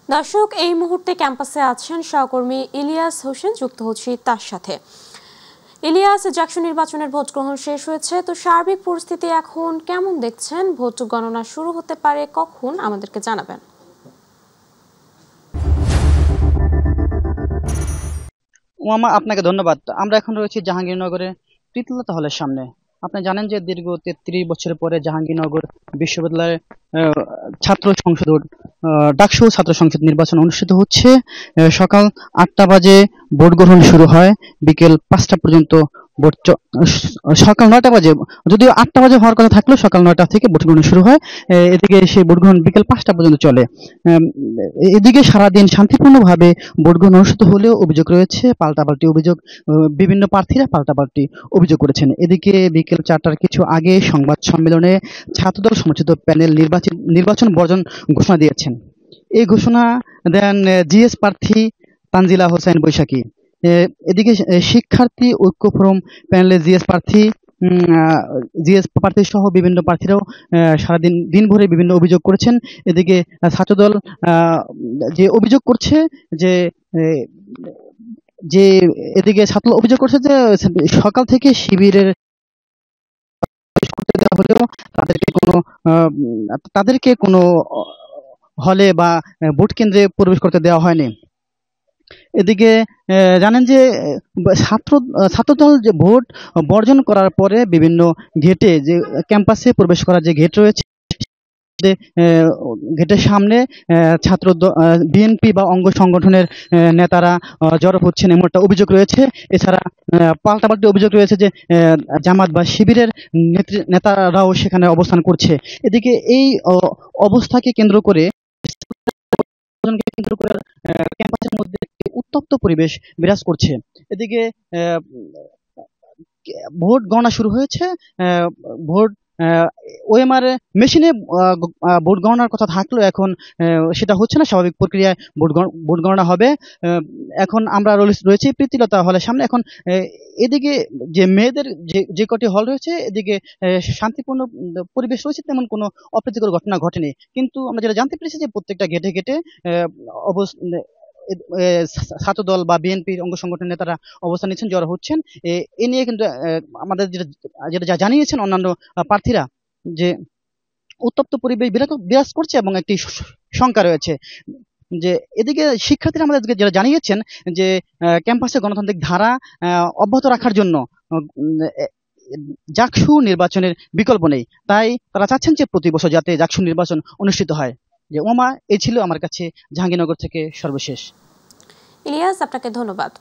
দর্শক, এই মুহূর্তে ক্যাম্পাসে আছেন সহকর্মী ইলিয়াস হোসেন, যুক্ত হচ্ছি তার সাথে। ইলিয়াস, জাকসু নির্বাচনের ভোট গ্রহণ শেষ হয়েছে, তো সার্বিক পরিস্থিতি এখন কেমন দেখছেন? ভোট গণনা শুরু হতে পারে কখন, আমাদেরকে জানাবেন। ওমামা, আপনাকে ধন্যবাদ। আমরা এখন রয়েছি জাহাঙ্গীরনগরের প্রীতিলতা হলের সামনে। আপনি জানেন যে দীর্ঘ ৩৩ বছরের পরে জাহাঙ্গীরনগর বিশ্ববিদ্যালয়ের ছাত্র সংসদ ডাকসু ছাত্র সংসদ নির্বাচন অনুষ্ঠিত হচ্ছে। সকাল ৮টা বাজে ভোট গ্রহণ শুরু হয়, বিকেল ৫টা পর্যন্ত ভোট সকাল ৯টা বাজে, যদিও ৮টা বাজে হওয়ার কথা থাকলেও সকাল ৯টা থেকে ভোট গ্রহণ শুরু হয়। এদিকে সেই ভোট গ্রহণ বিকেল ৫টা পর্যন্ত চলে। এদিকে সারাদিন শান্তিপূর্ণভাবে ভোট গ্রহণ অনুষ্ঠিত হলেও অভিযোগ রয়েছে পাল্টাপাল্টি অভিযোগ। বিভিন্ন প্রার্থীরা পাল্টাপাল্টি অভিযোগ করেছেন। এদিকে বিকেল ৪টার কিছু আগে সংবাদ সম্মেলনে ছাত্রদল সমর্থিত প্যানেল নির্বাচন বর্জন ঘোষণা দিয়েছেন। এই ঘোষণা দেন জিএস প্রার্থী তানজিলা হোসেন বৈশাখী। এদিকে শিক্ষার্থী ঐক্য ফোরাম প্যানেলের জিএস প্রার্থী সহ বিভিন্ন প্রার্থীরাও সারাদিন দিনভরে বিভিন্ন অভিযোগ করেছেন। এদিকে ছাত্রদল যে অভিযোগ করছে যে যে এদিকে ছাত্র অভিযোগ করছে যে সকাল থেকে শিবিরের করতে দেওয়া হলেও তাদেরকে কোনো হলে বা ভোট কেন্দ্রে প্রবেশ করতে দেওয়া হয়নি। এদিকে জানেন যে ছাত্রদল যে ভোট বর্জন করার পরে বিভিন্ন গেটে, যে ক্যাম্পাসে প্রবেশ করার যে গেট রয়েছে, গেটের সামনে ছাত্র বিএনপি বা অঙ্গ সংগঠনের নেতারা জড়ো হচ্ছেন, এমন একটা অভিযোগ রয়েছে। এছাড়া পাল্টাপাল্টি অভিযোগ রয়েছে যে জামাত বা শিবিরের নেতারাও সেখানে অবস্থান করছে। এদিকে এই অবস্থাকে কেন্দ্র করে ক্যাম্পাসের মধ্যে উত্তপ্ত পরিবেশ বিরাজ করছে। এদিকে ভোট গণনা শুরু হয়েছে। ভোট ওএমআর মেশিনে ভোট গণনার কথা থাকলেও এখন সেটা হচ্ছে না, স্বাভাবিক প্রক্রিয়ায় ভোট গণনা হবে। এখন আমরা রয়েছি প্রীতিলতা হলের সামনে। এখন এদিকে যে মেয়েদের যে কটি হল রয়েছে, এদিকে শান্তিপূর্ণ পরিবেশ রয়েছে, তেমন কোনো অপ্রীতিকর ঘটনা ঘটেনি। কিন্তু আমরা যেটা জানতে পেরেছি যে প্রত্যেকটা গেটে গেটে ছাত্রদল বা বিএনপির অঙ্গ সংগঠনের নেতারা অবস্থান নিচ্ছেন, জড়ো হচ্ছেন। এ নিয়ে কিন্তু আমাদের যেটা জানিয়েছেন অন্যান্য প্রার্থীরা, যে উত্তপ্ত পরিবেশ বিরাজ করছে এবং একটি শঙ্কা রয়েছে যে এদিকে শিক্ষার্থীরা আমাদের যেটা জানিয়েছেন যে ক্যাম্পাসে গণতান্ত্রিক ধারা অব্যাহত রাখার জন্য জাকসু নির্বাচনের বিকল্প নেই। তাই তারা চাচ্ছেন যে প্রতি বছর যাতে জাকসু নির্বাচন অনুষ্ঠিত হয়। যে ওমা, এই ছিল আমার কাছে জাহাঙ্গীরনগর থেকে সর্বশেষ। ইলিয়াস, আপনাকে ধন্যবাদ।